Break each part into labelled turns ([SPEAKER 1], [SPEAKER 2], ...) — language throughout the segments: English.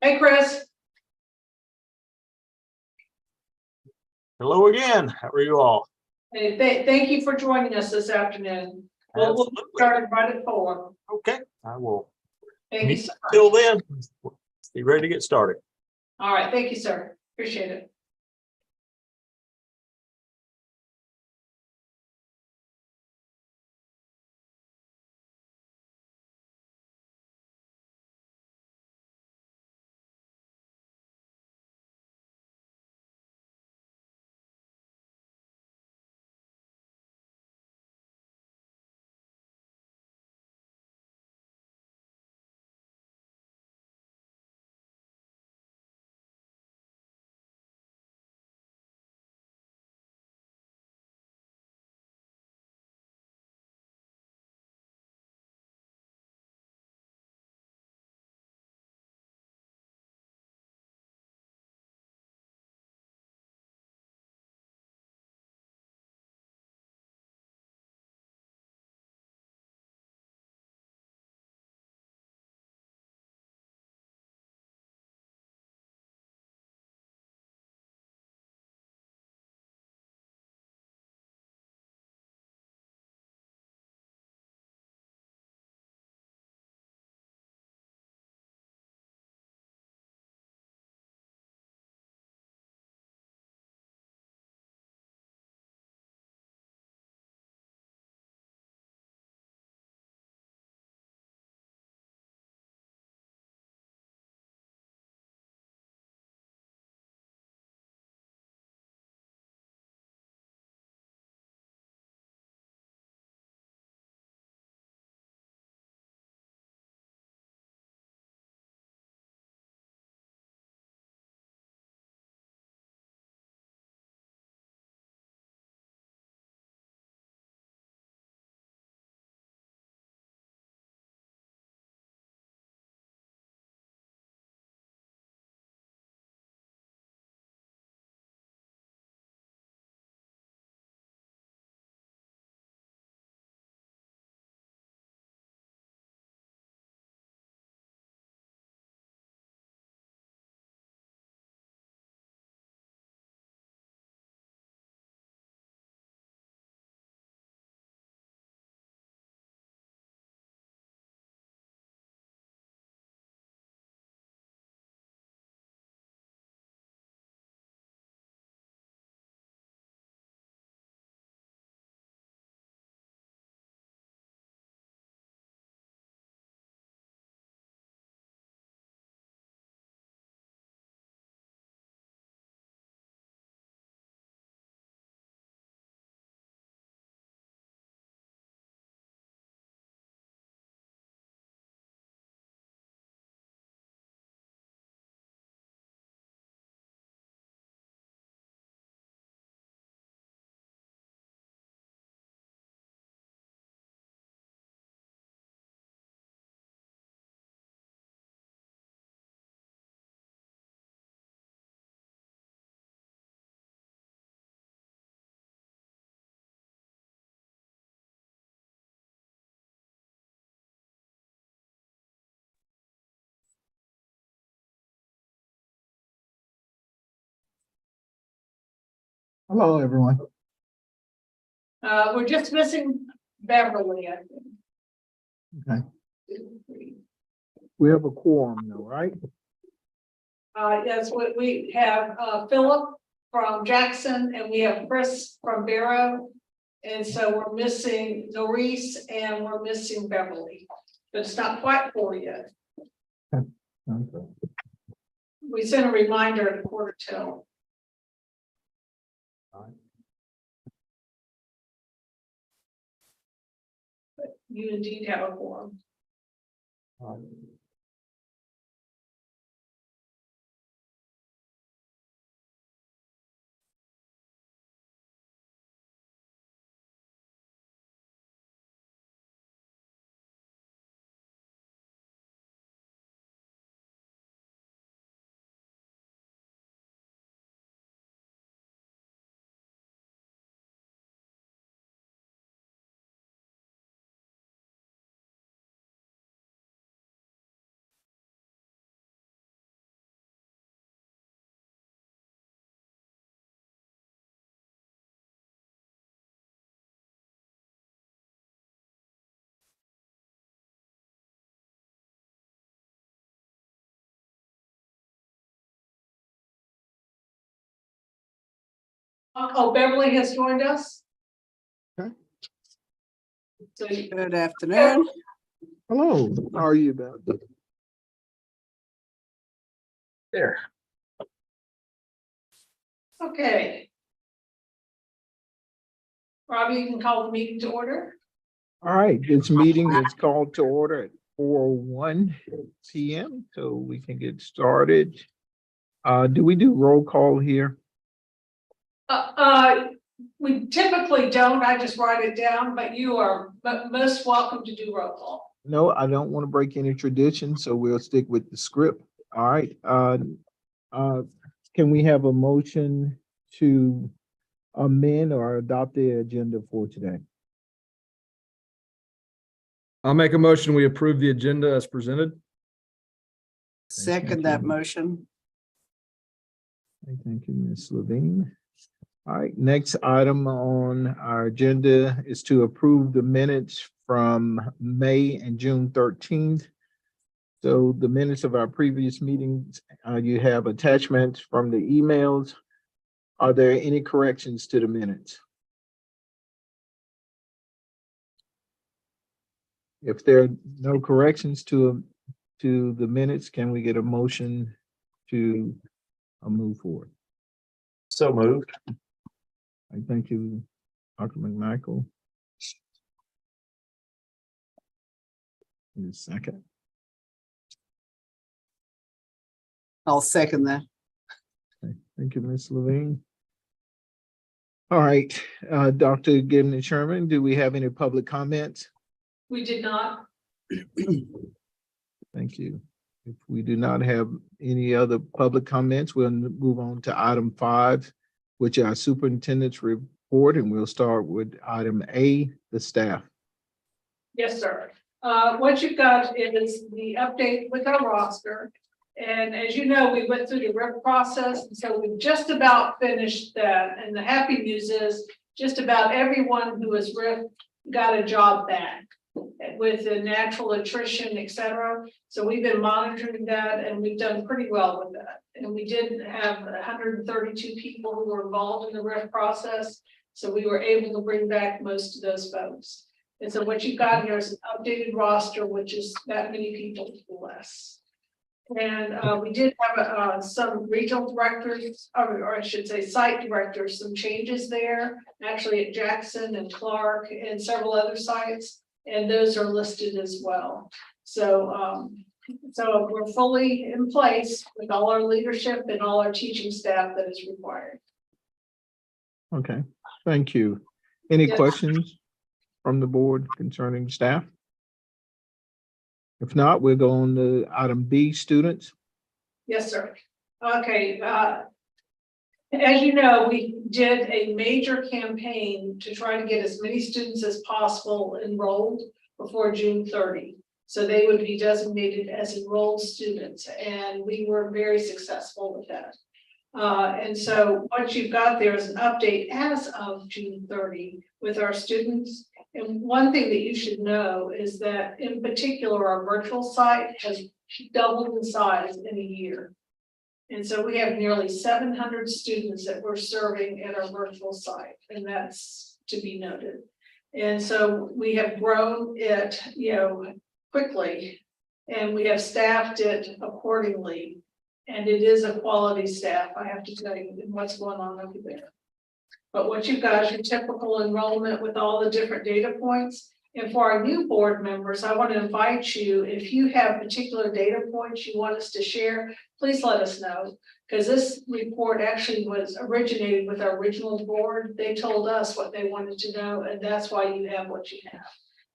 [SPEAKER 1] Hey, Chris.
[SPEAKER 2] Hello again. How are you all?
[SPEAKER 1] Hey, thank you for joining us this afternoon. We'll
[SPEAKER 2] Absolutely.
[SPEAKER 1] start right at 4.
[SPEAKER 2] Okay, I will
[SPEAKER 1] Thank you
[SPEAKER 2] meet
[SPEAKER 1] so much.
[SPEAKER 2] till then. Be ready to get started.
[SPEAKER 1] All right, thank you, sir. Appreciate it.
[SPEAKER 3] Hello, everyone.
[SPEAKER 1] We're just missing Beverly, I think.
[SPEAKER 3] Okay,
[SPEAKER 1] 2, 3.
[SPEAKER 3] we have a quorum though, right?
[SPEAKER 1] Yes, we have Philip from Jackson and we have Chris from Barrow. And so we're missing Norris and we're missing Beverly, but it's not quite 4 yet.
[SPEAKER 3] Okay.
[SPEAKER 1] We sent a reminder at 1:45. You indeed have a quorum.
[SPEAKER 3] All right.
[SPEAKER 1] Oh, Beverly has joined us.
[SPEAKER 3] Okay.
[SPEAKER 1] So,
[SPEAKER 4] Good afternoon.
[SPEAKER 3] Hello, how are you, Beth?
[SPEAKER 2] There.
[SPEAKER 1] okay. Robbie, you can call the meeting to order.
[SPEAKER 3] All right, this meeting is called to order at 4:01 PM, so we can get started. Do we do roll call here?
[SPEAKER 1] We typically don't, I just write it down, but you are most welcome to do roll call.
[SPEAKER 3] No, I don't want to break any tradition, so we'll stick with the script. All right, can we have a motion to amend or adopt the agenda for today?
[SPEAKER 5] I'll make a motion. We approve the agenda as presented.
[SPEAKER 4] Second that motion.
[SPEAKER 3] Thank you, Ms. Levine. All right, next item on our agenda is to approve the minutes from May and June 13th. So the minutes of our previous meetings, you have attachments from the emails. Are there any corrections to the minutes? If there are no corrections to the minutes, can we get a motion to move forward?
[SPEAKER 2] So moved.
[SPEAKER 3] I thank you, Dr. McMichael. In a second.
[SPEAKER 4] I'll second that.
[SPEAKER 3] Okay, thank you, Ms. Levine. All right, Dr. Gibney Sherman, do we have any public comments?
[SPEAKER 1] We did not.
[SPEAKER 3] Thank you. If we do not have any other public comments, we'll move on to item 5, which is our superintendent's report, and we'll start with item A, the staff.
[SPEAKER 1] Yes, sir. What you've got is the update with our roster. And as you know, we went through the RIF process, and so we've just about finished that. And the happy news is just about everyone who was RIF got a job back with the natural attrition, et cetera. So we've been monitoring that and we've done pretty well with that. And we did have 132 people who were involved in the RIF process. So we were able to bring back most of those folks. And so what you've got here is an updated roster, which is that many people less. And we did have some regional directors, or I should say site directors, some changes there, actually at Jackson and Clark and several other sites. And those are listed as well. So, so we're fully in place with all our leadership and all our teaching staff that is required.
[SPEAKER 3] Okay, thank you. Any
[SPEAKER 1] Yes.
[SPEAKER 3] questions from the board concerning staff? If not, we'll go on to item B, students.
[SPEAKER 1] Yes, sir. Okay, as you know, we did a major campaign to try to get as many students as possible enrolled before June 30. So they would be designated as enrolled students, and we were very successful with that. And so what you've got there is an update as of June 30 with our students. And one thing that you should know is that in particular, our virtual site has doubled in size in a year. And so we have nearly 700 students that we're serving at our virtual site, and that's to be noted. And so we have grown it, quickly, and we have staffed it accordingly. And it is a quality staff, I have to tell you, what's going on over there. But what you've got is your typical enrollment with all the different data points. And for our new board members, I want to invite you, if you have particular data points you want us to share, please let us know. Because this report actually was originated with our original board. They told us what they wanted to know, and that's why you have what you have.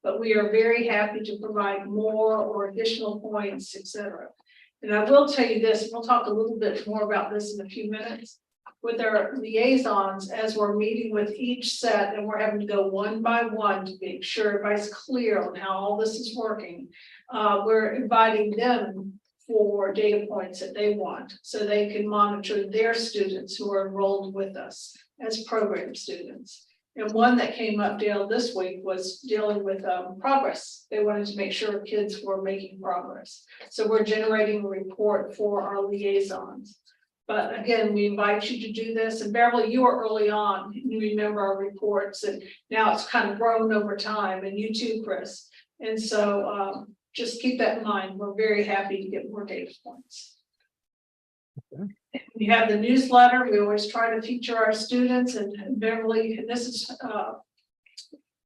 [SPEAKER 1] But we are very happy to provide more or additional points, etc. And I will tell you this, and we'll talk a little bit more about this in a few minutes. With our liaisons, as we're meeting with each set and we're having to go one by one to make sure everybody's clear on how all this is working, we're inviting them for data points that they want so they can monitor their students who are enrolled with us as program students. And one that came up, Dale, this week was dealing with progress. They wanted to make sure kids were making progress. So we're generating a report for our liaisons. But again, we invite you to do this. And Beverly, you were early on. You remember our reports, and now it's kind of grown over time, and you too, Chris. And so just keep that in mind. We're very happy to get more data points.
[SPEAKER 3] Okay.
[SPEAKER 1] We have the newsletter. We always try to feature our students, and Beverly, this is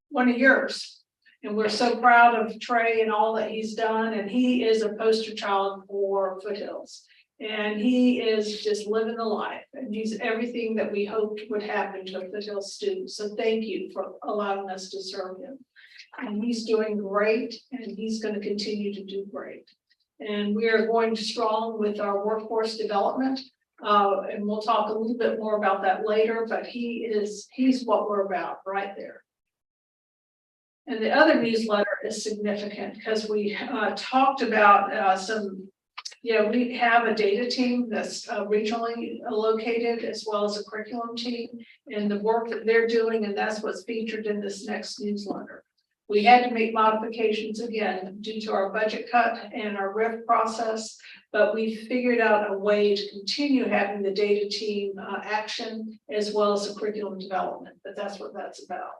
[SPEAKER 1] one of yours. And we're so proud of Trey and all that he's done. And he is a poster child for Foothills. And he is just living the life. And he's everything that we hoped would happen to a Foothills student. So thank you for allowing us to serve him. And he's doing great, and he's going to continue to do great. And we are going strong with our workforce development. And we'll talk a little bit more about that later, but he's what we're about right there. And the other newsletter is significant because we talked about we have a data team that's regionally located, as well as a curriculum team, and the work that they're doing, and that's what's featured in this next newsletter. We had to make modifications again due to our budget cut and our RIF process, but we figured out a way to continue having the data team action as well as the curriculum development, but that's what that's about.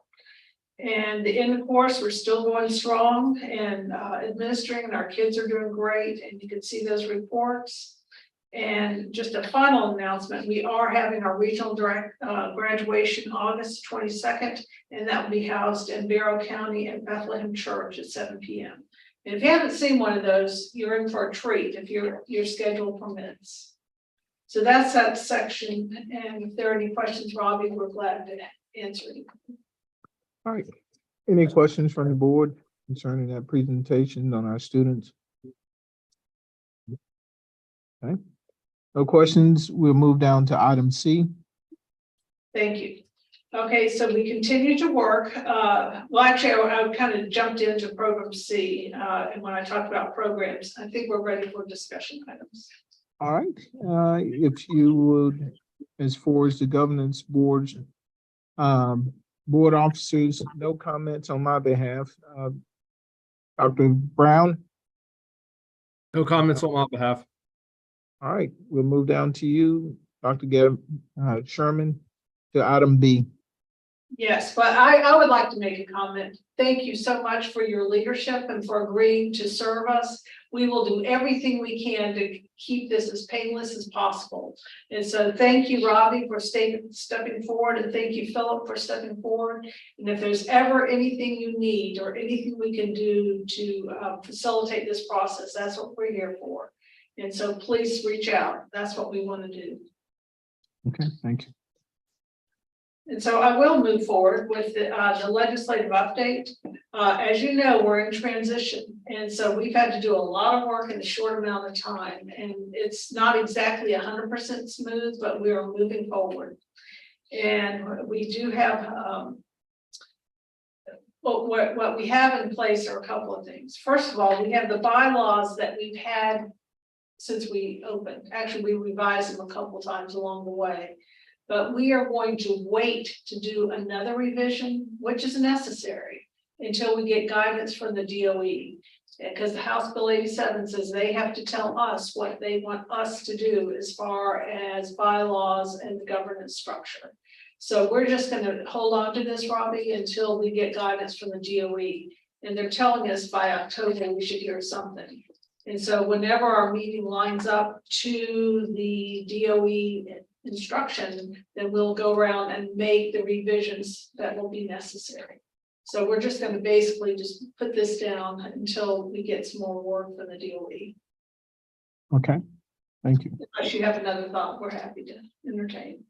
[SPEAKER 1] And in the course, we're still going strong and administering, and our kids are doing great, and you can see those reports. And just a final announcement, we are having our regional direct graduation August 22nd, and that will be housed in Barrow County at Bethlehem Church at 7 p.m. And if you haven't seen one of those, you're in for a treat if your schedule permits. So that's that section, and if there are any questions, Robbie, we're glad to answer any.
[SPEAKER 3] All right. Any questions from the board concerning that presentation on our students? Okay. No questions. We'll move down to item C.
[SPEAKER 1] Thank you. Okay, so we continue to work. Well, actually, I kind of jumped into program C, and when I talked about programs, I think we're ready for discussion items.
[SPEAKER 3] All right. If you would, as far as the governance boards, board officers, no comments on my behalf. Dr. Brown.
[SPEAKER 5] No comments on my behalf.
[SPEAKER 3] All right, we'll move down to you, Dr. Sherman, to item B.
[SPEAKER 1] Yes, but I would like to make a comment. Thank you so much for your leadership and for agreeing to serve us. We will do everything we can to keep this as painless as possible. And so thank you, Robbie, for stepping forward, and thank you, Philip, for stepping forward. And if there's ever anything you need or anything we can do to facilitate this process, that's what we're here for. And so please reach out. That's what we want to do.
[SPEAKER 3] Okay, thank you.
[SPEAKER 1] And so I will move forward with the legislative update. As you know, we're in transition. And so we've had to do a lot of work in a short amount of time. And it's not exactly 100% smooth, but we are moving forward. And we do have, what we have in place are a couple of things. First of all, we have the bylaws that we've had since we opened. Actually, we revised them a couple of times along the way. But we are going to wait to do another revision, which is necessary, until we get guidance from the DOE. Because the House Bill 87 says they have to tell us what they want us to do as far as bylaws and the governance structure. So we're just going to hold on to this, Robbie, until we get guidance from the DOE. And they're telling us by October we should hear something. And so whenever our meeting lines up to the DOE instruction, then we'll go around and make the revisions that will be necessary. So we're just going to basically just put this down until we get some more word from the DOE.
[SPEAKER 3] Okay, thank you.
[SPEAKER 1] Unless you have another thought, we're happy to entertain.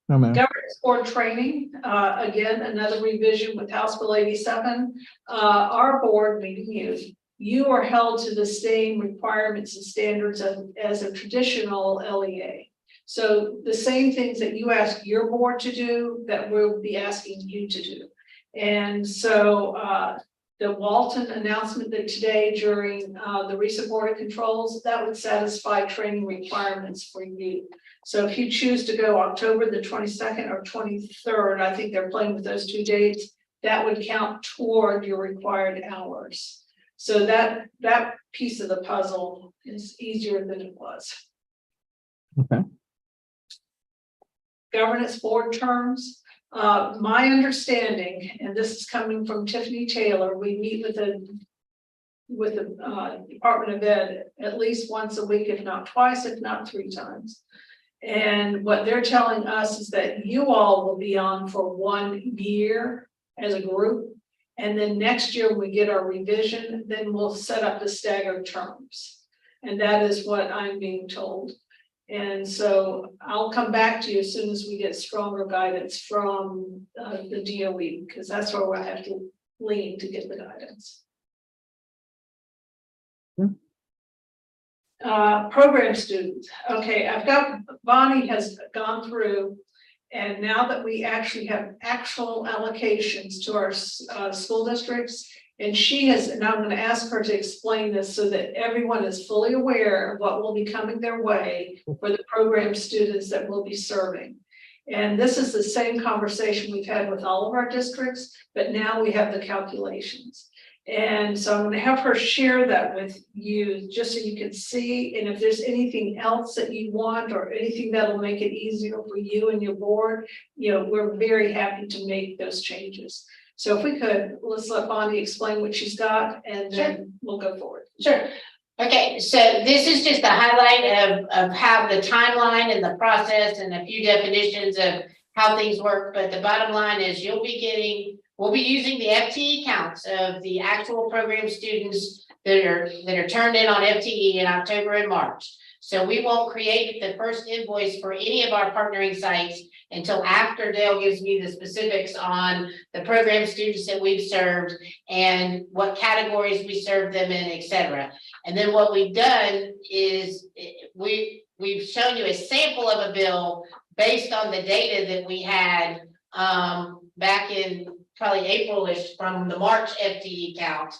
[SPEAKER 3] No, ma'am.
[SPEAKER 1] Governance board training, again, another revision with House Bill 87. Our board, meaning you are held to the same requirements and standards as a traditional LEA. So the same things that you ask your board to do, that we'll be asking you to do. And so the Walton announcement that today during the recent board of controls, that would satisfy training requirements for you. So if you choose to go October the 22nd or 23rd, I think they're playing with those two dates, that would count toward your required hours. So that piece of the puzzle is easier than it was.
[SPEAKER 3] Okay.
[SPEAKER 1] Governance board terms. My understanding, and this is coming from Tiffany Taylor, we meet with the Department of Ed at least once a week, if not twice, if not 3 times. And what they're telling us is that you all will be on for 1 year as a group. And then next year, when we get our revision, then we'll set up the staggered terms. And that is what I'm being told. And so I'll come back to you as soon as we get stronger guidance from the DOE, because that's where we'll have to lean to get the guidance. Program students. Okay, I've got, Bonnie has gone through, and now that we actually have actual allocations to our school districts, and she has, and I'm going to ask her to explain this so that everyone is fully aware of what will be coming their way for the program students that we'll be serving. And this is the same conversation we've had with all of our districts, but now we have the calculations. And so I'm going to have her share that with you just so you can see. And if there's anything else that you want or anything that'll make it easier for you and your board, you know, we're very happy to make those changes. So if we could, let's let Bonnie explain what she's got and then we'll go forward.
[SPEAKER 6] Sure. Okay, so this is just a highlight of how the timeline and the process and a few definitions of how things work. But the bottom line is we'll be using the FTE counts of the actual program students that are turned in on FTE in October and March. So we won't create the first invoice for any of our partnering sites until after Dale gives me the specifics on the program students that we've served and what categories we serve them in, et cetera. And then what we've done is we've shown you a sample of a bill based on the data that we had back in probably April-ish from the March FTE count.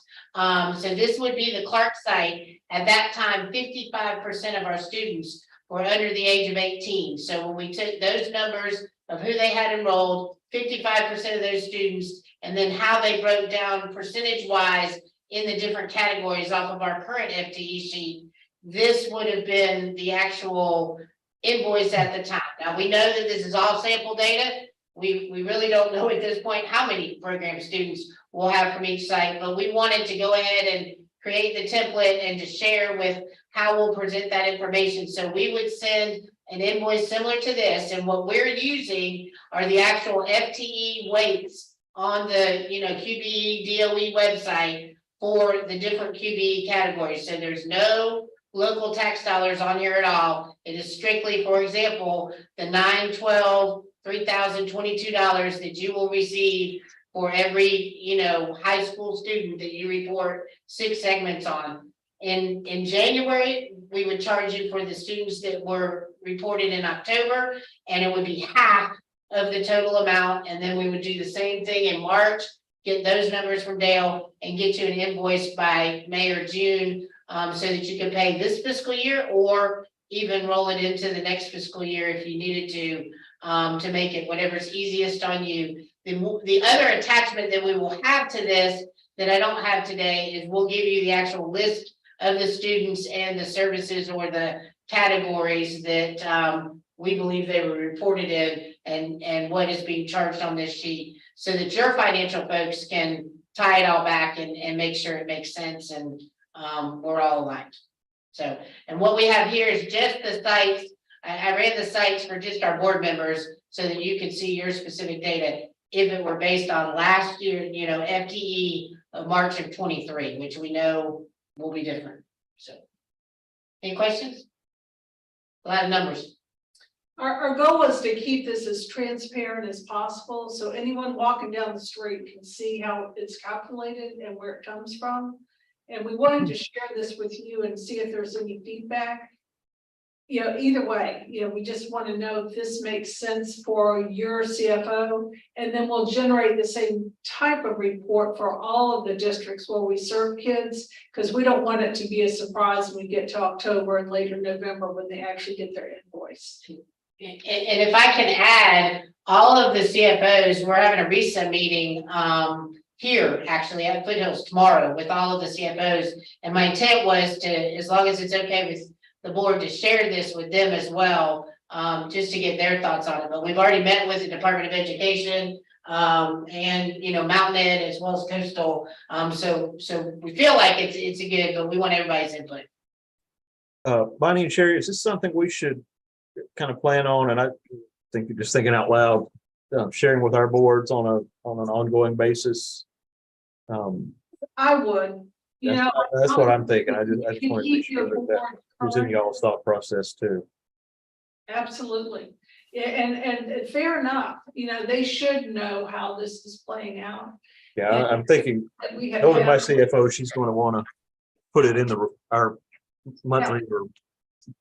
[SPEAKER 6] So this would be the Clark site. At that time, 55% of our students were under the age of 18. So when we took those numbers of who they had enrolled, 55% of those students, and then how they broke down percentage-wise in the different categories off of our current FTE sheet, this would have been the actual invoice at the time. Now, we know that this is all sample data. We really don't know at this point how many program students we'll have from each site, but we wanted to go ahead and create the template and to share with how we'll present that information. So we would send an invoice similar to this, and what we're using are the actual FTE weights on the QBE DOE website for the different QBE categories. So there's no local tax dollars on here at all. It is strictly, for example, the 912 $3,022 that you will receive for every high school student that you report 6 segments on. In January, we would charge you for the students that were reported in October, and it would be half of the total amount. And then we would do the same thing in March, get those numbers from Dale, and get you an invoice by May or June, so that you can pay this fiscal year or even roll it into the next fiscal year if you needed to make it whatever's easiest on you. The other attachment that we will have to this that I don't have today is we'll give you the actual list of the students and the services or the categories that we believe they were reported in and what is being charged on this sheet, so that your financial folks can tie it all back and make sure it makes sense and we're all aligned. So, and what we have here is just the sites. I ran the sites for just our board members so that you can see your specific data if it were based on last year, FTE of March of 23, which we know will be different. So, any questions? A lot of numbers.
[SPEAKER 1] Our goal is to keep this as transparent as possible, so anyone walking down the street can see how it's calculated and where it comes from. And we wanted to share this with you and see if there's any feedback. Either way, we just want to know if this makes sense for your CFO, and then we'll generate the same type of report for all of the districts where we serve kids, because we don't want it to be a surprise when we get to October and later November when they actually get their invoice.
[SPEAKER 6] And if I can add, all of the CFOs, we're having a RESA meeting here actually at Foothills tomorrow with all of the CFOs. And my intent was to, as long as it's okay the board to share this with them as well, just to get their thoughts on it. But we've already met with the Department of Education, and, you know, Mountain Ed as well as Coastal. So we feel like it's a good, but we want everybody's input.
[SPEAKER 2] Bonnie and Sherry, is this something we should kind of plan on? And I think you're just thinking out loud, sharing with our boards on an ongoing basis.
[SPEAKER 1] I would, you know.
[SPEAKER 2] That's what I'm thinking. I just
[SPEAKER 1] You
[SPEAKER 2] want to be
[SPEAKER 1] keep your
[SPEAKER 2] sure that
[SPEAKER 1] board
[SPEAKER 2] that was in
[SPEAKER 1] current.
[SPEAKER 2] y'all's thought process too.
[SPEAKER 1] Absolutely. Yeah, and fair enough, you know, they should know how this is playing out.
[SPEAKER 2] Yeah, I'm thinking,
[SPEAKER 1] That we have
[SPEAKER 2] knowing my
[SPEAKER 1] had-
[SPEAKER 2] CFO, she's going to want to put it in our monthly or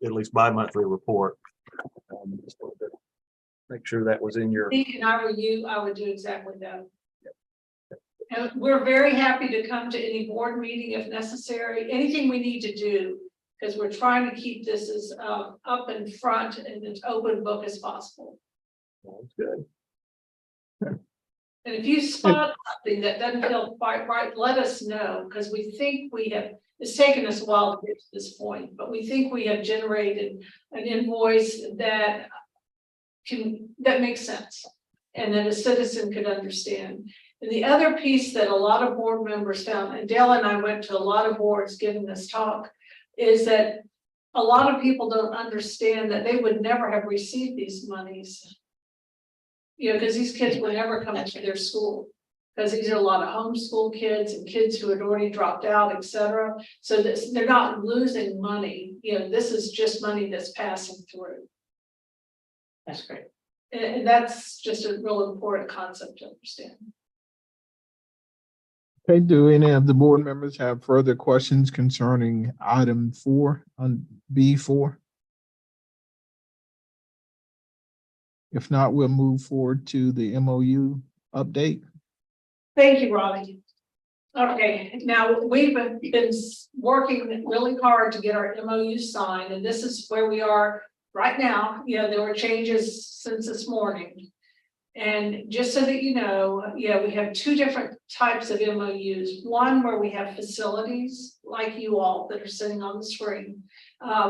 [SPEAKER 2] at least bi-monthly report. Just wanted to make sure that was in your.
[SPEAKER 1] I think, and I were you, I would do exactly that. And we're very happy to come to any board meeting if necessary, anything we need to do, because we're trying to keep this as up in front and as open book as possible.
[SPEAKER 2] Sounds good.
[SPEAKER 1] And if you spot something that doesn't feel quite right, let us know, because we think we have, it's taken us a while to get to this point, but we think we have generated an invoice that makes sense and that a citizen could understand. And the other piece that a lot of board members found, and Dale and I went to a lot of boards giving this talk, is that a lot of people don't understand that they would never have received these monies. You know, because these kids would never come to their school, because these are a lot of homeschool kids and kids who had already dropped out, etc. So this, they're not losing money, you know, this is just money that's passing through.
[SPEAKER 6] That's great.
[SPEAKER 1] And that's just a real important concept to understand.
[SPEAKER 3] Okay, do any of the board members have further questions concerning item 4 on B4? If not, we'll move forward to the MOU update.
[SPEAKER 1] Thank you, Robbie. Okay, now we've been working really hard to get our MOU signed, and this is where we are right now. You know, there were changes since this morning. And just so that you know, yeah, we have two different types of MOUs. One where we have facilities like you all that are sitting on the screen.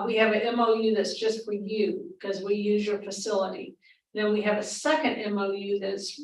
[SPEAKER 1] We have an MOU that's just for you because we use your facility. Then we have a second MOU that's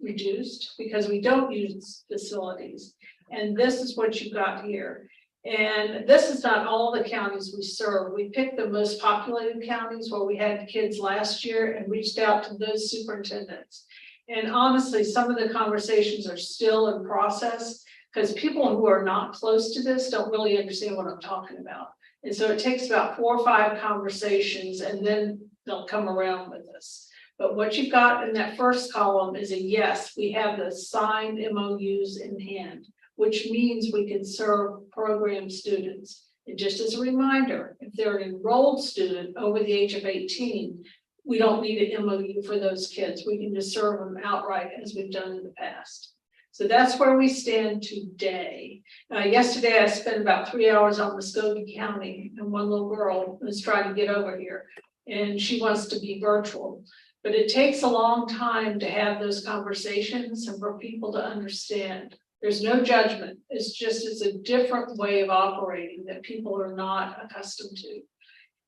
[SPEAKER 1] reduced because we don't use facilities. And this is what you got here. And this is not all the counties we serve. We picked the most populated counties where we had kids last year and reached out to those superintendents. And honestly, some of the conversations are still in process because people who are not close to this don't really understand what I'm talking about. And so it takes about 4 or 5 conversations and then they'll come around with us. But what you've got in that first column is a yes, we have the signed MOUs in hand, which means we can serve program students. And just as a reminder, if they're an enrolled student over the age of 18, we don't need an MOU for those kids. We can just serve them outright as we've done in the past. So that's where we stand today. Yesterday, I spent about 3 hours on Muskogee County, and one little girl was trying to get over here, and she wants to be virtual. But it takes a long time to have those conversations and for people to understand. There's no judgment. It's a different way of operating that people are not accustomed to.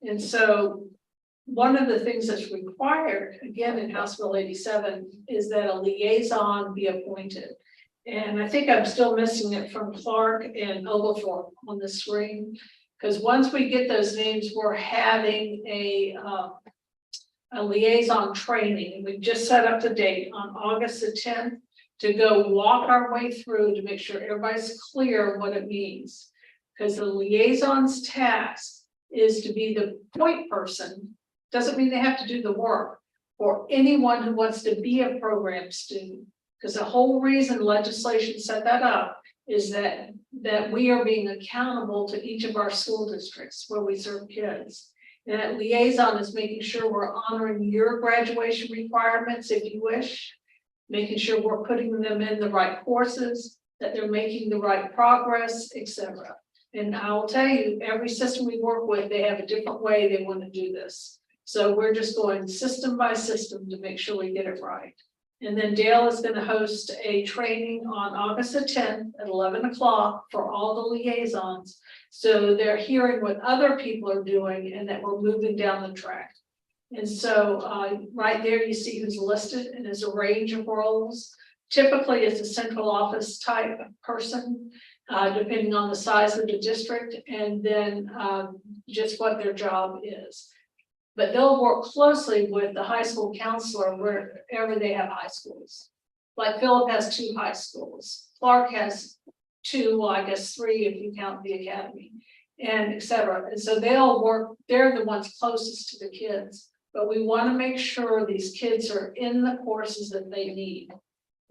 [SPEAKER 1] And so one of the things that's required, again, in House Bill 87, is that a liaison be appointed. And I think I'm still missing it from Clark and Oglethorpe on the screen, because once we get those names, we're having a liaison training. And we've just set up the date on August the 10th to go walk our way through to make sure everybody's clear what it means. Because the liaison's task is to be the point person. Doesn't mean they have to do the work for anyone who wants to be a program student. Because the whole reason legislation set that up is that we are being accountable to each of our school districts where we serve kids. And that liaison is making sure we're honoring your graduation requirements if you wish, making sure we're putting them in the right courses, that they're making the right progress, etc. And I'll tell you, every system we work with, they have a different way they want to do this. So we're just going system by system to make sure we get it right. And then Dale is gonna host a training on August the 10th at 11 o'clock for all the liaisons. So they're hearing what other people are doing and that we're moving down the track. And so right there, you see who's listed, and there's a range of roles. Typically, it's a central office type person, depending on the size of the district, and then just what their job is. But they'll work closely with the high school counselor wherever they have high schools. Like Philip has 2 high schools, Clark has 2, well, I guess 3 if you count the academy, and et cetera. And so they'll work, they're the ones closest to the kids. But we want to make sure these kids are in the courses that they need.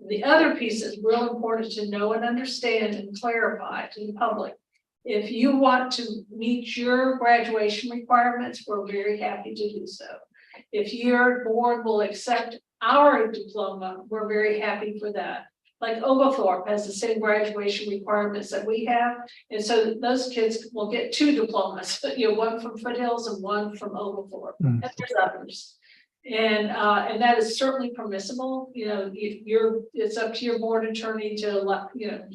[SPEAKER 1] The other piece is real important to know and understand and clarify to the public. If you want to meet your graduation requirements, we're very happy to do so. If your board will accept our diploma, we're very happy for that. Like Oglethorpe has the same graduation requirements that we have. And so those kids will get 2 diplomas, one from Foothills and one from Oglethorpe. And there's others. And that is certainly permissible. It's up to your board attorney to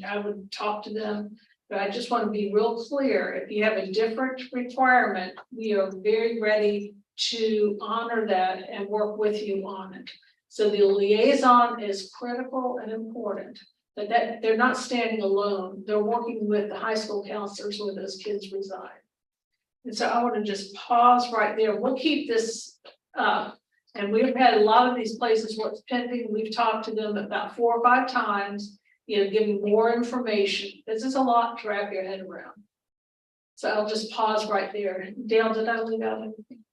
[SPEAKER 1] I would talk to them. But I just want to be real clear, if you have a different requirement, we are very ready to honor that and work with you on it. So the liaison is critical and important, but that they're not standing alone. They're working with the high school counselors where those kids reside. And so I want to just pause right there. We'll keep this up. And we've had a lot of these places what's pending. We've talked to them about 4 or 5 times, giving more information. This is a lot to wrap your head around. So I'll just pause right there. Dale, did I leave out anything?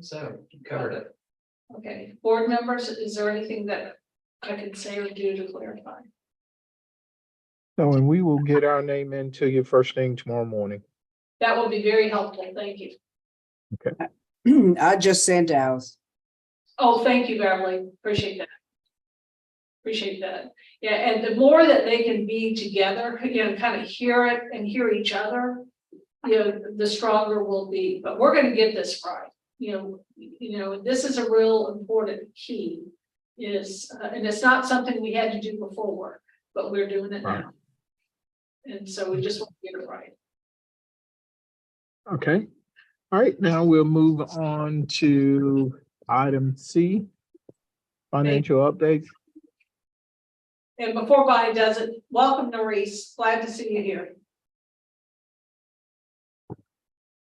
[SPEAKER 7] So you covered it.
[SPEAKER 1] Okay, board members, is there anything that I could say or do to clarify?
[SPEAKER 3] So, and we will get our name into you first thing tomorrow morning.
[SPEAKER 1] That will be very helpful. Thank you.
[SPEAKER 4] I just sent ours.
[SPEAKER 1] Oh, thank you, Beverly. Appreciate that. Appreciate that. Yeah, and the more that they can be together, kind of hear it and hear each other, the stronger we'll be. But we're going to get this right. This is a real important key. And it's not something we had to do before, but we're doing it now. And so we just want to get it right.
[SPEAKER 3] Okay. All right, now we'll move on to item C, financial updates.
[SPEAKER 1] And before Bonnie does it, welcome Norris. Glad to see you here.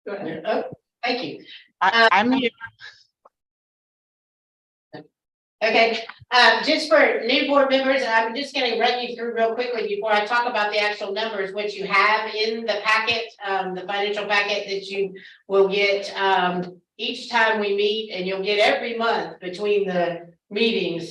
[SPEAKER 1] Go ahead.
[SPEAKER 6] Oh, thank you.
[SPEAKER 8] I'm here.
[SPEAKER 6] Okay, just for new board members, I'm just gonna run you through real quickly before I talk about the actual numbers, what you have in the packet, the financial packet that you will get each time we meet, and you'll get every month between the meetings.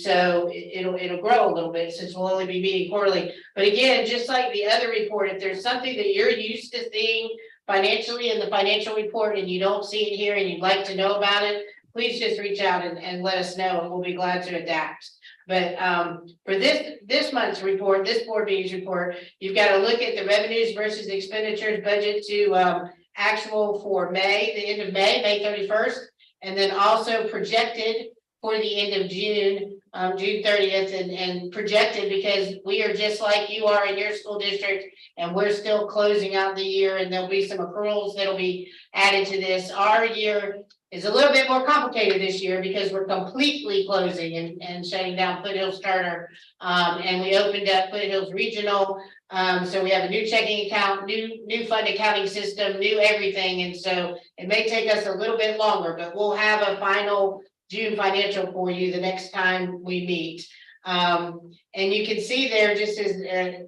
[SPEAKER 6] So it'll grow a little bit since we'll only be meeting quarterly. But again, just like the other report, if there's something that you're used to seeing financially in the financial report and you don't see it here and you'd like to know about it, please just reach out and let us know, and we'll be glad to adapt. But for this month's report, this board meetings report, you've got to look at the revenues versus expenditures budget to actual for May, the end of May 31st, and then also projected for the end of June, June 30th, and projected because we are just like you are in your school district, and we're still closing out the year, and there'll be some accruals that'll be added to this. Our year is a little bit more complicated this year because we're completely closing and shutting down Foothills Turner. And we opened up Foothills Regional. So we have a new checking account, new fund accounting system, new everything. And so it may take us a little bit longer, but we'll have a final June financial for you the next time we meet. And you can see there, just as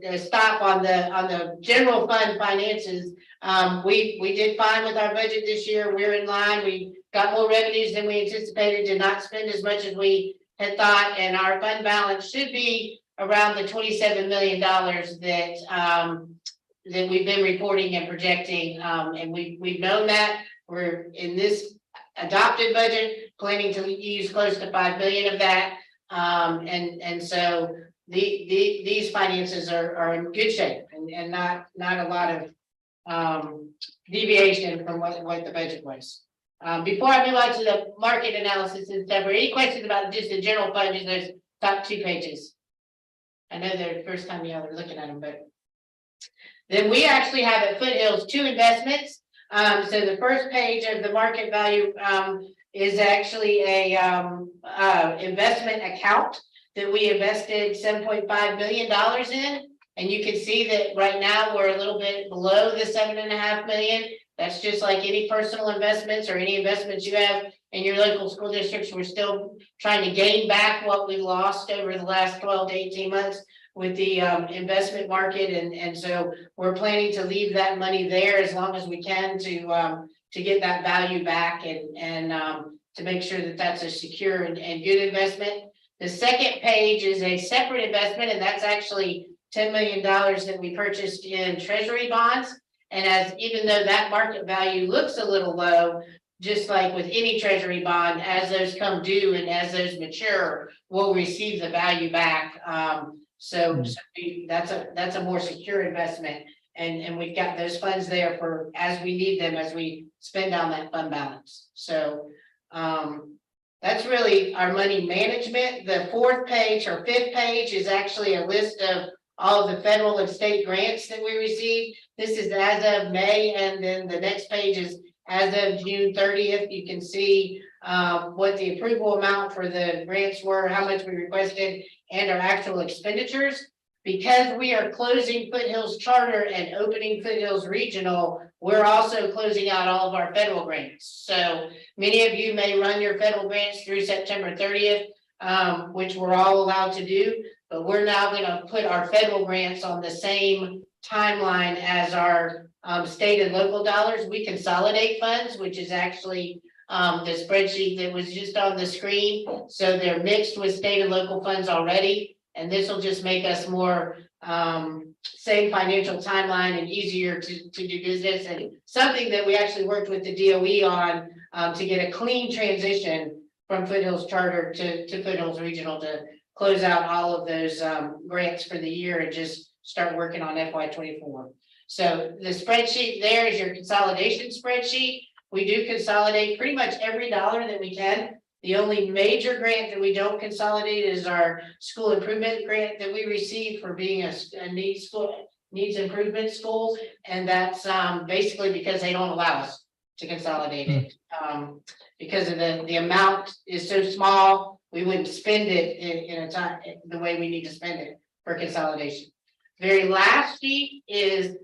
[SPEAKER 6] a stop on the general fund finances, we did fine with our budget this year. We're in line. We got more revenues than we anticipated, did not spend as much as we had thought, and our fund balance should be around the $27 million that we've been reporting and projecting. And we've known that. We're in this adopted budget planning to use close to $5 million of that. And so these finances are in good shape and not a lot of deviation from what the budget was. Before I move on to the market analysis and stuff, or any questions about just the general fund, just those top 2 pages? I know they're the first time y'all are looking at them, but. Then we actually have at Foothills 2 investments. So the first page of the market value, is actually a, investment account that we invested $7.5 million in. And you can see that right now we're a little bit below the 7.5 million. That's just like any personal investments or any investments you have in your local school districts. We're still trying to gain back what we lost over the last 12 to 18 months with the investment market. And so we're planning to leave that money there as long as we can to get that value back and to make sure that that's a secure and good investment. The second page is a separate investment, and that's actually $10 million that we purchased in treasury bonds. And even though that market value looks a little low, just like with any treasury bond, as those come due and as those mature, we'll receive the value back. So that's a more secure investment, and we've got those funds there for as we need them, as we spend down that fund balance. So that's really our money management. The 4th page or 5th page is actually a list of all of the federal and state grants that we received. This is as of May, and then the next page is as of June 30th. You can see what the approval amount for the grants were, how much we requested, and our actual expenditures. Because we are closing Foothills Charter and opening Foothills Regional, we're also closing out all of our federal grants. So many of you may run your federal grants through September 30th, which we're all allowed to do, but we're now going to put our federal grants on the same timeline as our state and local dollars. We consolidate funds, which is actually the spreadsheet that was just on the screen. So they're mixed with state and local funds already. And this will just make us more same financial timeline and easier to do business, and something that we actually worked with the DOE on to get a clean transition from Foothills Charter to Foothills Regional to close out all of those grants for the year and just start working on FY24. So the spreadsheet there is your consolidation spreadsheet. We do consolidate pretty much every dollar that we can. The only major grant that we don't consolidate is our school improvement grant that we received for being a needs improvement school. And that's basically because they don't allow us to consolidate it. Because of the amount is so small, we wouldn't spend it in a time the way we need to spend it for consolidation. Very last sheet is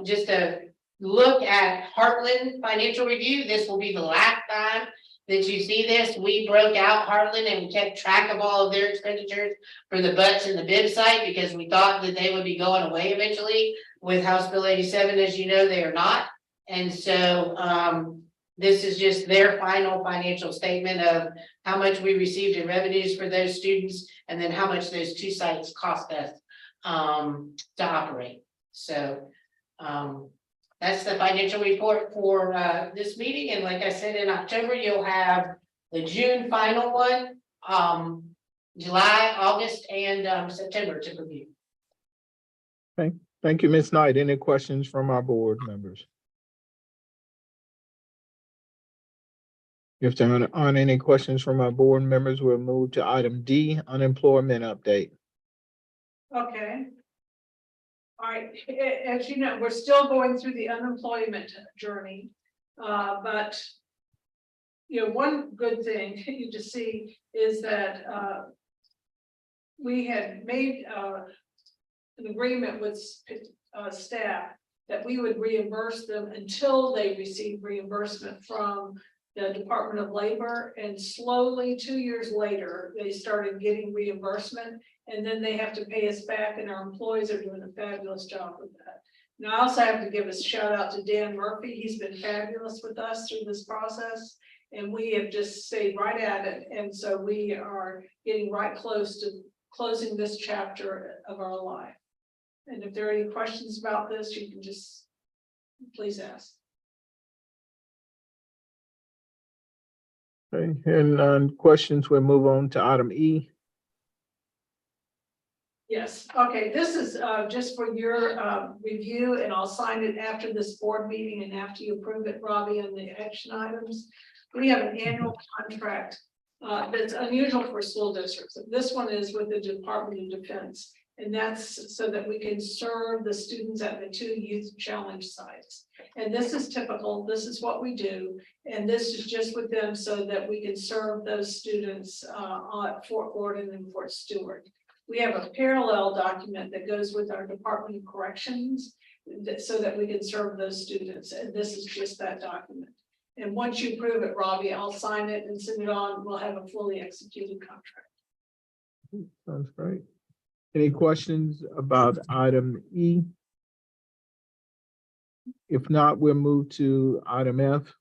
[SPEAKER 6] just a look at Heartland Financial Review. This will be the last time that you see this. We broke out Heartland and we kept track of all of their expenditures for the butts and the bib site because we thought that they would be going away eventually. With House Bill 87, as you know, they are not. And so this is just their final financial statement of how much we received in revenues for those students, and then how much those 2 sites cost us to operate. So that's the financial report for this meeting. And like I said, in October, you'll have the June final one, July, August, and September to review.
[SPEAKER 3] Thank you, Ms. Knight. Any questions from our board members? If there aren't any questions from our board members, we'll move to item D, unemployment update.
[SPEAKER 1] Okay. All right, as you know, we're still going through the unemployment journey, but you know, one good thing you just see is that we had made an agreement with staff that we would reimburse them until they receive reimbursement from the Department of Labor, and slowly 2 years later, they started getting reimbursement, and then they have to pay us back, and our employees are doing a fabulous job with that. Now, I also have to give a shout out to Dan Murphy. He's been fabulous with us through this process, and we have just stayed right at it. And so we are getting right close to closing this chapter of our life. And if there are any questions about this, you can just please ask.
[SPEAKER 3] Okay, and questions, we'll move on to item E.
[SPEAKER 1] Yes, okay, this is just for your review, and I'll sign it after this board meeting and after you approve it, Robbie, on the action items. We have an annual contract that's unusual for school districts. This one is with the Department of Defense, and that's so that we can serve the students at the 2 youth challenge sites. And this is typical, this is what we do, and this is just with them so that we can serve those students at Fort Gordon and Fort Stewart. We have a parallel document that goes with our Department of Corrections so that we can serve those students. And this is just that document. And once you approve it, Robbie, I'll sign it and send it on. We'll have a fully executed contract.
[SPEAKER 3] Sounds great. Any questions about item E? If not, we'll move to item F,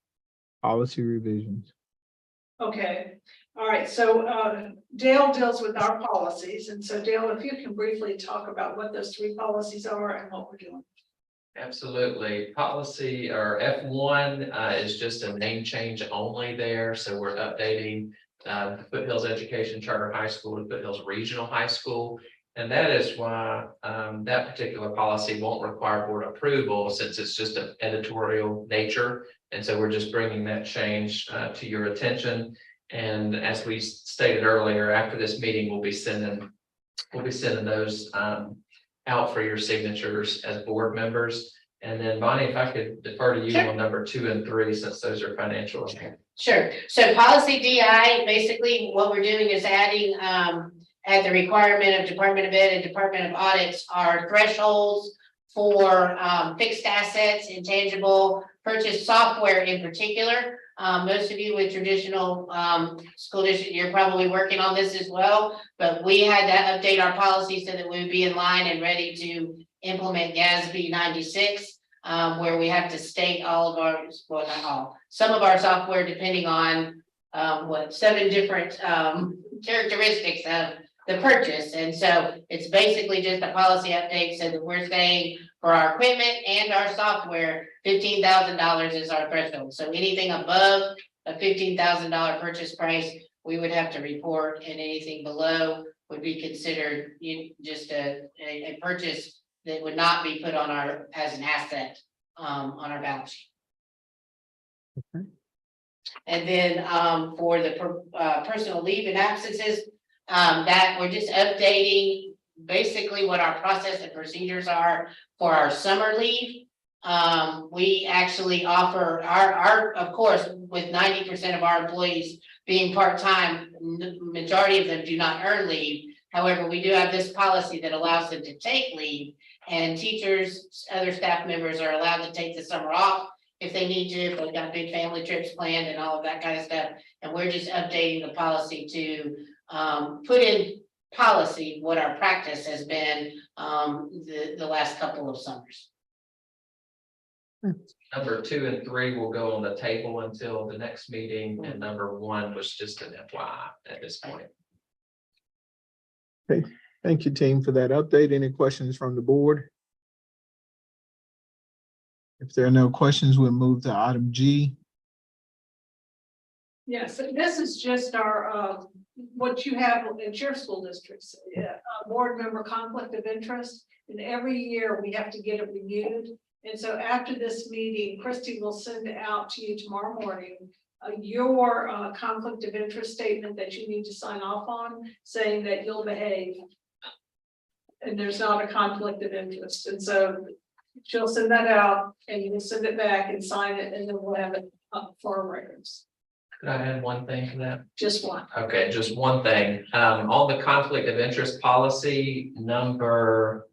[SPEAKER 3] policy revisions.
[SPEAKER 1] Okay, all right, so Dale deals with our policies. And so Dale, if you can briefly talk about what those 3 policies are and what we're doing.
[SPEAKER 7] Absolutely. Policy or F1 is just a name change only there. So we're updating Foothills Education Charter High School to Foothills Regional High School. And that is why that particular policy won't require board approval since it's just an editorial nature. And so we're just bringing that change to your attention. And as we stated earlier, after this meeting, we'll be sending those out for your signatures as board members. And then Bonnie, if I could defer to you
[SPEAKER 6] Sure.
[SPEAKER 7] on number 2 and 3, since those are financial.
[SPEAKER 6] Sure. So policy DI, basically what we're doing is adding, at the requirement of Department of Ed and Department of Audits, are thresholds for fixed assets, intangible purchase software in particular. Most of you with traditional school district, you're probably working on this as well, but we had to update our policy so that we would be in line and ready to implement GASB 96, where we have to state all of our, well, not all, some of our software depending on 7 different characteristics of the purchase. And so it's basically just a policy update so that we're saying for our equipment and our software, $15,000 is our threshold. So anything above a $15,000 purchase price, we would have to report, and anything below would be considered just a purchase that would not be put on our as an asset on our balance sheet.
[SPEAKER 3] Okay.
[SPEAKER 6] And then for the personal leave and absences, that we're just updating basically what our process and procedures are for our summer leave. We actually offer our of course, with 90% of our employees being part-time, the majority of them do not earn leave. However, we do have this policy that allows them to take leave, and teachers, other staff members are allowed to take the summer off if they need to, if they've got big family trips planned and all of that kind of stuff. And we're just updating the policy to put in policy what our practice has been the last couple of summers.
[SPEAKER 7] Number 2 and 3 will go on the table until the next meeting, and number 1 was just an FYI at this point.
[SPEAKER 3] Thank you, team, for that update. Any questions from the board? If there are no questions, we'll move to item G.
[SPEAKER 1] Yes, this is just our what you have at your school districts, board member conflict of interest. And every year we have to get it renewed. And so after this meeting, Christy will send out to you tomorrow morning your conflict of interest statement that you need to sign off on, saying that you'll behave and there's not a conflict of interest. And so she'll send that out and you will send it back and sign it, and then we'll have it up for our records.
[SPEAKER 7] Could I add one thing to that?
[SPEAKER 1] Just one.
[SPEAKER 7] Okay, just one thing. On the conflict of interest policy, number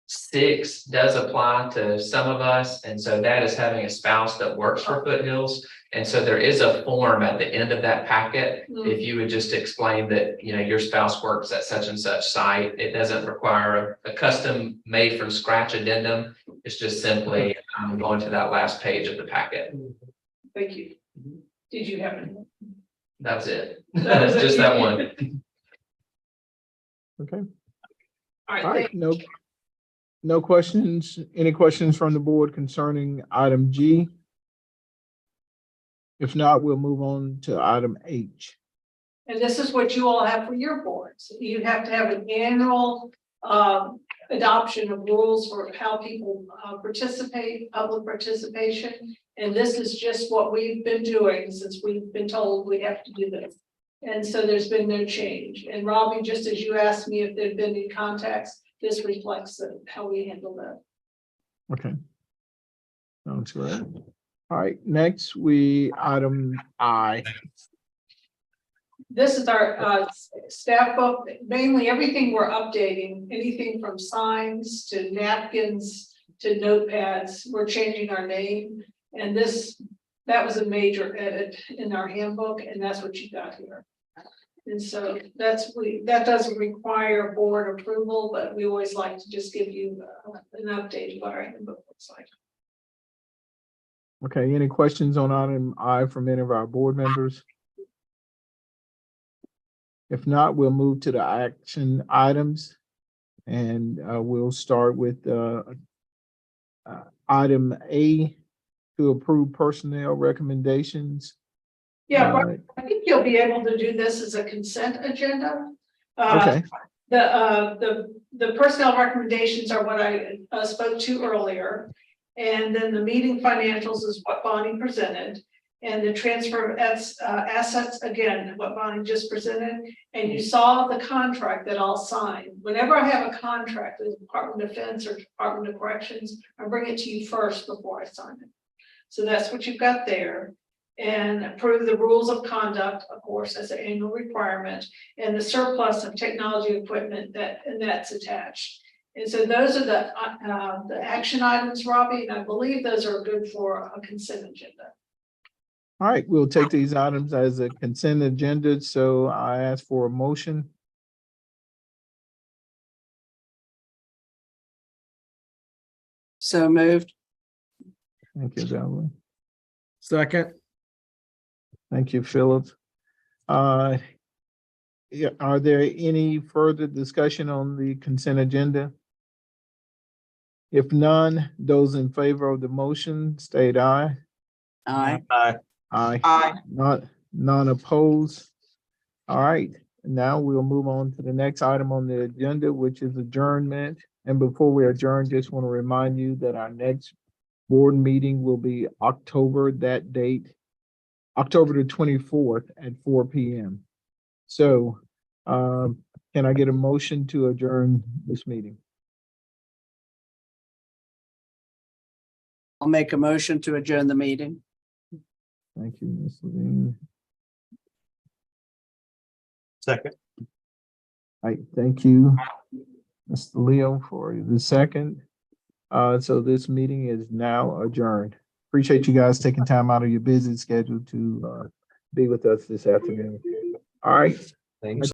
[SPEAKER 7] 6 does apply to some of us. And so that is having a spouse that works for Foothills. And so there is a form at the end of that packet. If you would just explain that, your spouse works at such and such site, it doesn't require a custom made from scratch addendum. It's just simply going to that last page of the packet.
[SPEAKER 1] Thank you. Did you have any?
[SPEAKER 7] That's it. That's just that one.
[SPEAKER 3] Okay.
[SPEAKER 1] All right.
[SPEAKER 3] All right, no questions. Any questions from the board concerning item G? If not, we'll move on to item H.
[SPEAKER 1] And this is what you all have for your boards. You have to have an annual adoption of rules for how people participate, public participation. And this is just what we've been doing since we've been told we have to do this. And so there's been no change. And Robbie, just as you asked me if there'd been any contacts, this reflects how we handle that.
[SPEAKER 3] Okay. Sounds great. All right, next item I.
[SPEAKER 1] This is our staff book, mainly everything we're updating, anything from signs to napkins to notepads, we're changing our name. And that was a major edit in our handbook, and that's what you got here. And so that doesn't require board approval, but we always like to just give you an update of what our handbook looks like.
[SPEAKER 3] Okay, any questions on item I from any of our board members? If not, we'll move to the action items. And we'll start with item A, to approve personnel recommendations.
[SPEAKER 1] Yeah, Brian, I think you'll be able to do this as a consent agenda.
[SPEAKER 3] Okay,
[SPEAKER 1] The personnel recommendations are what I spoke to earlier. And then the meeting financials is what Bonnie presented. And the transfer of assets, again, what Bonnie just presented. And you saw the contract that I'll sign. Whenever I have a contract with the Department of Defense or Department of Corrections, I bring it to you first before I sign it. So that's what you've got there. And approve the rules of conduct, of course, as an annual requirement, and the surplus of technology equipment that's attached. And so those are the action items, Robbie, and I believe those are good for a consent agenda.
[SPEAKER 3] all right, we'll take these items as a consent agenda, so I ask for a motion.
[SPEAKER 4] So moved.
[SPEAKER 3] Thank you, Valerie.
[SPEAKER 5] Second.
[SPEAKER 3] Thank you, Philip. Yeah, are there any further discussion on the consent agenda? If none, those in favor of the motion state aye.
[SPEAKER 4] Aye.
[SPEAKER 2] Aye.
[SPEAKER 3] Aye.
[SPEAKER 4] Aye.
[SPEAKER 3] Not, none opposed. All right, now we'll move on to the next item on the agenda, which is adjournment. And before we adjourn, just want to remind you that our next board meeting will be October, that date, October the 24th at 4 p.m. So, can I get a motion to adjourn this meeting?
[SPEAKER 4] I'll make a motion to adjourn the meeting.
[SPEAKER 3] Thank you, Ms. Levine.
[SPEAKER 2] Second.
[SPEAKER 3] All right, thank you, Mr. Leo, for the second. So this meeting is now adjourned. Appreciate you guys taking time out of your busy schedule to be with us this afternoon. All right.
[SPEAKER 2] Thanks.